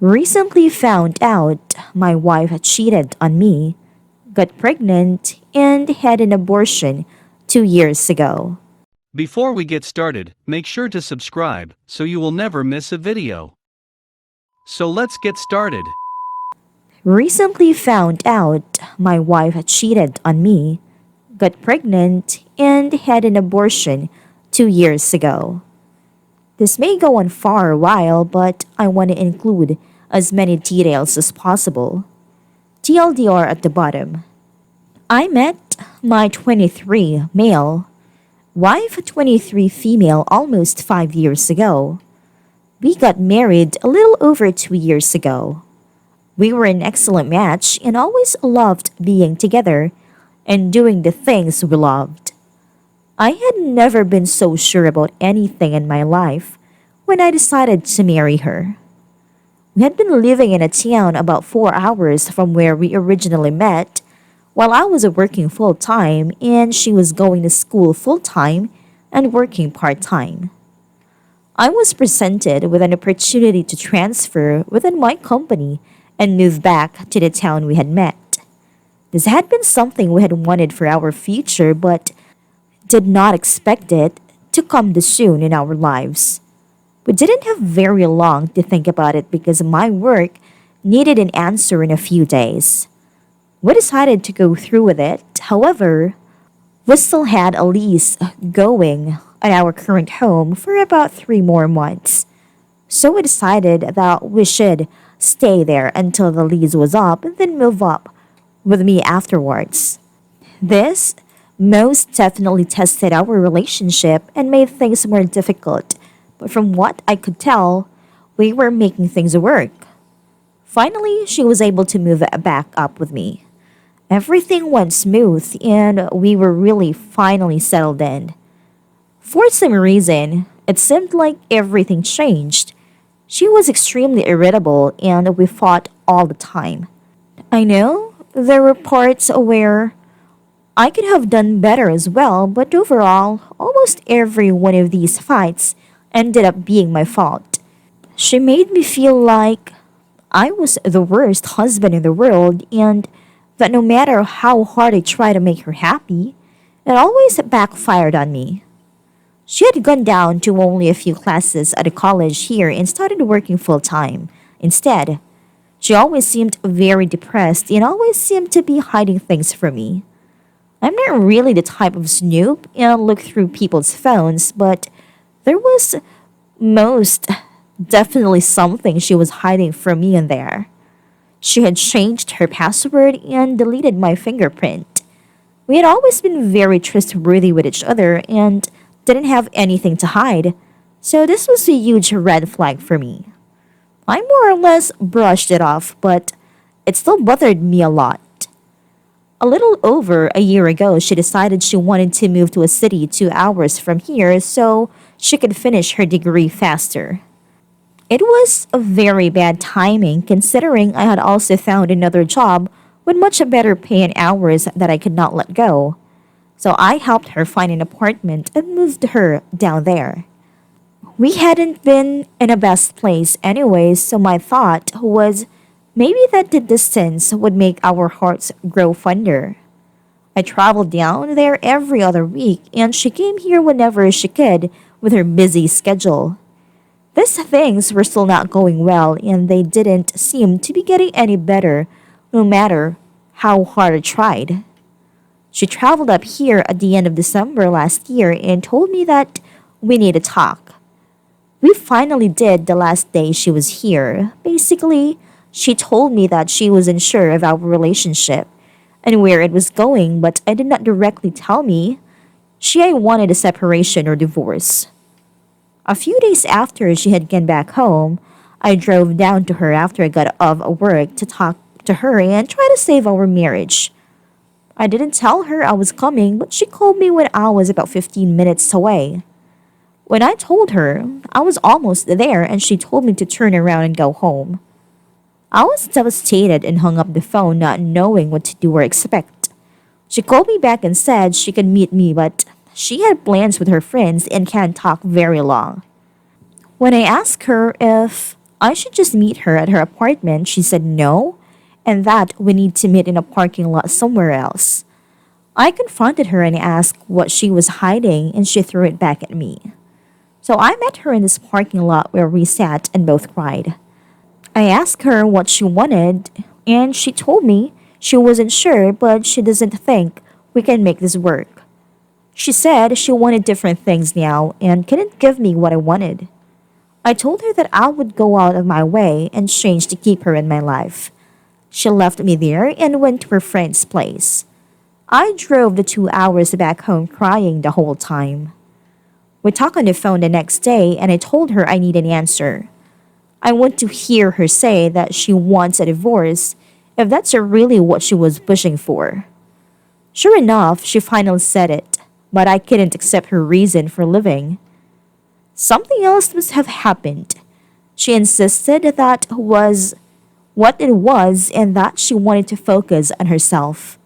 Recently found out my wife had cheated on me, got pregnant, and had an abortion 2 years ago. Before we get started, make sure to subscribe so you will never miss a video. So let's get started. Recently found out my wife had cheated on me, got pregnant, and had an abortion 2 years ago. This may go on for a while, but I want to include as many details as possible. TLDR at the bottom. I met my 23 male, wife 23 female almost 5 years ago. We got married a little over 2 years ago. We were an excellent match and always loved being together and doing the things we loved. I had never been so sure about anything in my life when I decided to marry her. We had been living in a town about 4 hours from where we originally met, while I was working full time and she was going to school full time and working part time. I was presented with an opportunity to transfer within my company and move back to the town we had met. This had been something we had wanted for our future, but did not expect it to come this soon in our lives. We didn't have very long to think about it because my work needed an answer in a few days. We decided to go through with it. However, we still had a lease going at our current home for about 3 more months. So we decided that we should stay there until the lease was up and then move up with me afterwards. This most definitely tested our relationship and made things more difficult, but from what I could tell, we were making things work. Finally, she was able to move back up with me. Everything went smooth and we were really finally settled in. For some reason, it seemed like everything changed. She was extremely irritable and we fought all the time. I know there were parts where I could have done better as well, but overall, almost every one of these fights ended up being my fault. She made me feel like I was the worst husband in the world and that no matter how hard I tried to make her happy, it always backfired on me. She had gone down to only a few classes at a college here and started working full time. Instead, she always seemed very depressed and always seemed to be hiding things from me. I'm not really the type of snoop and look through people's phones, but there was most definitely something she was hiding from me in there. She had changed her password and deleted my fingerprint. We had always been very trustworthy with each other and didn't have anything to hide, so this was a huge red flag for me. I more or less brushed it off, but it still bothered me a lot. A little over a year ago, she decided she wanted to move to a city 2 hours from here so she could finish her degree faster. It was a very bad timing considering I had also found another job with much better pay and hours that I could not let go. So I helped her find an apartment and moved her down there. We hadn't been in a best place anyways, so my thought was maybe that the distance would make our hearts grow fonder. I traveled down there every other week and she came here whenever she could with her busy schedule. These things were still not going well and they didn't seem to be getting any better no matter how hard I tried. She traveled up here at the end of December last year and told me that we need to talk. We finally did the last day she was here. Basically, she told me that she was unsure of our relationship and where it was going, but I did not directly tell me she wanted a separation or divorce. A few days after she had gone back home, I drove down to her after I got off work to talk to her and try to save our marriage. I didn't tell her I was coming, but she called me when I was about 15 minutes away. When I told her, I was almost there and she told me to turn around and go home. I was devastated and hung up the phone not knowing what to do or expect. She called me back and said she could meet me, but she had plans with her friends and can't talk very long. When I asked her if I should just meet her at her apartment. She said no, and that we need to meet in a parking lot somewhere else. I confronted her and asked what she was hiding, and she threw it back at me. So I met her in this parking lot where we sat and both cried. I asked her what she wanted, and she told me she wasn't sure, but she doesn't think we can make this work. She said she wanted different things now and couldn't give me what I wanted. I told her that I would go out of my way and change to keep her in my life. She left me there and went to her friend's place. I drove the 2 hours back home crying the whole time. We talked on the phone the next day and I told her I need an answer. I want to hear her say that she wants a divorce if that's really what she was pushing for. Sure enough, she finally said it, but I couldn't accept her reason for living. Something else must have happened. She insisted that was what it was and that she wanted to focus on herself.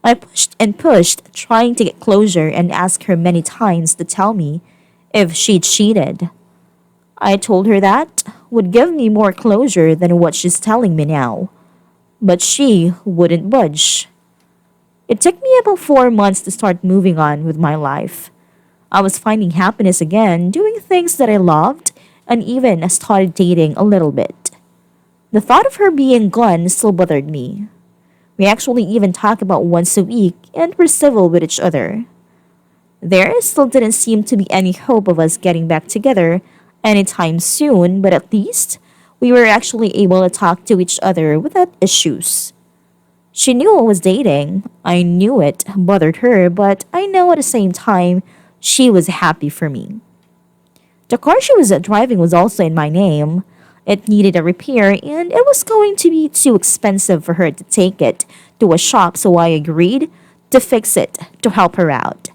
I pushed and pushed, trying to get closure and asked her many times to tell me if she cheated. I told her that would give me more closure than what she's telling me now, but she wouldn't budge. It took me about 4 months to start moving on with my life. I was finding happiness again, doing things that I loved, and even started dating a little bit. The thought of her being gone still bothered me. We actually even talk about once a week and were civil with each other. There still didn't seem to be any hope of us getting back together anytime soon, but at least we were actually able to talk to each other without issues. She knew I was dating. I knew it bothered her, but I know at the same time she was happy for me. The car she was driving was also in my name. It needed a repair and it was going to be too expensive for her to take it to a shop, so I agreed to fix it to help her out.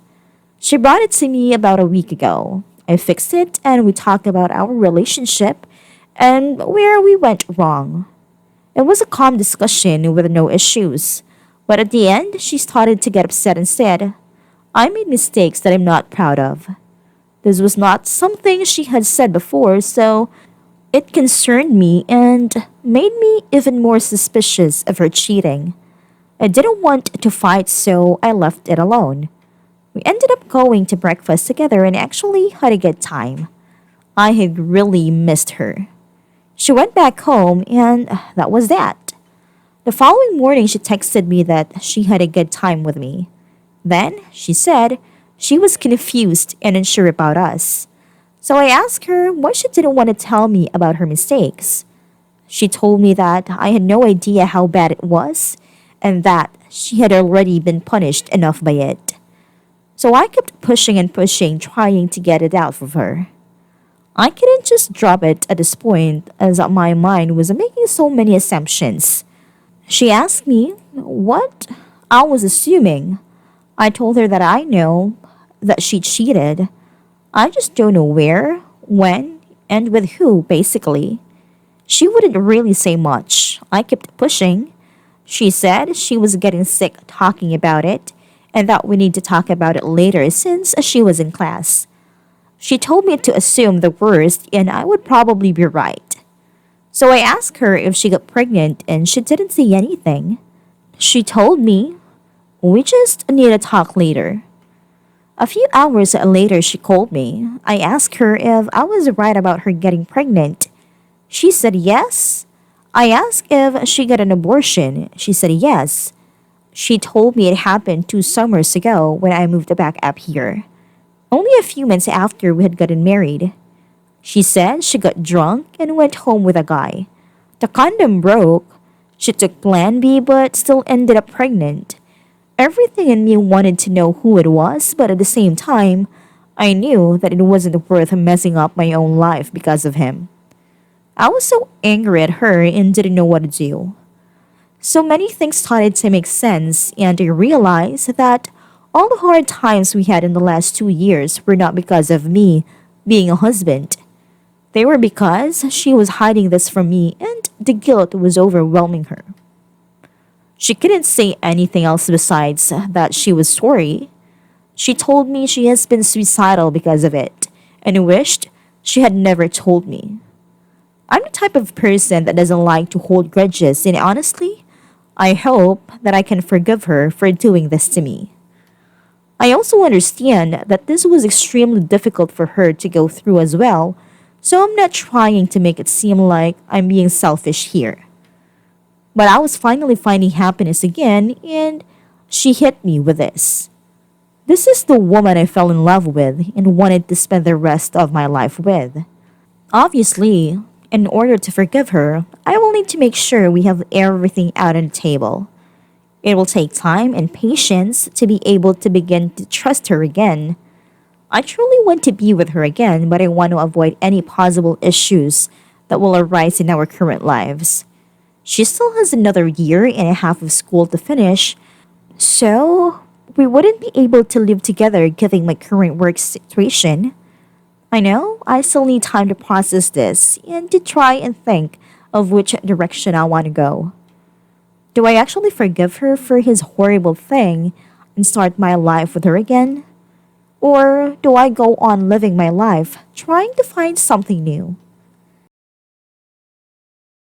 She brought it to me about a week ago. I fixed it and we talked about our relationship and where we went wrong. It was a calm discussion with no issues, but at the end she started to get upset and said, I made mistakes that I'm not proud of. This was not something she had said before, so it concerned me and made me even more suspicious of her cheating. I didn't want to fight, so I left it alone. We ended up going to breakfast together and actually had a good time. I had really missed her. She went back home, and that was that. The following morning, she texted me that she had a good time with me. Then, she said she was confused and unsure about us. So I asked her why she didn't want to tell me about her mistakes. She told me that I had no idea how bad it was and that she had already been punished enough by it. So I kept pushing and pushing, trying to get it out of her. I couldn't just drop it at this point as my mind was making so many assumptions. She asked me what I was assuming. I told her that I know that she cheated. I just don't know where, when, and with who, basically. She wouldn't really say much. I kept pushing. She said she was getting sick talking about it and that we need to talk about it later since she was in class. She told me to assume the worst and I would probably be right. So I asked her if she got pregnant and she didn't say anything. She told me, we just need to talk later. A few hours later, she called me. I asked her if I was right about her getting pregnant. She said yes. I asked if she got an abortion. She said yes. She told me it happened 2 summers ago when I moved back up here. Only a few months after we had gotten married. She said she got drunk and went home with a guy. The condom broke. She took Plan B but still ended up pregnant. Everything in me wanted to know who it was, but at the same time, I knew that it wasn't worth messing up my own life because of him. I was so angry at her and didn't know what to do. So many things started to make sense, and I realized that all the hard times we had in the last 2 years were not because of me being a husband. They were because she was hiding this from me and the guilt was overwhelming her. She couldn't say anything else besides that she was sorry. She told me she has been suicidal because of it and wished she had never told me. I'm the type of person that doesn't like to hold grudges, and honestly, I hope that I can forgive her for doing this to me. I also understand that this was extremely difficult for her to go through as well, so I'm not trying to make it seem like I'm being selfish here. But I was finally finding happiness again, and she hit me with this. This is the woman I fell in love with and wanted to spend the rest of my life with. Obviously, in order to forgive her, I will need to make sure we have everything out on the table. It will take time and patience to be able to begin to trust her again. I truly want to be with her again, but I want to avoid any possible issues that will arise in our current lives. She still has another year and a half of school to finish, so we wouldn't be able to live together given my current work situation. I know I still need time to process this and to try and think of which direction I want to go. Do I actually forgive her for his horrible thing and start my life with her again? Or do I go on living my life trying to find something new?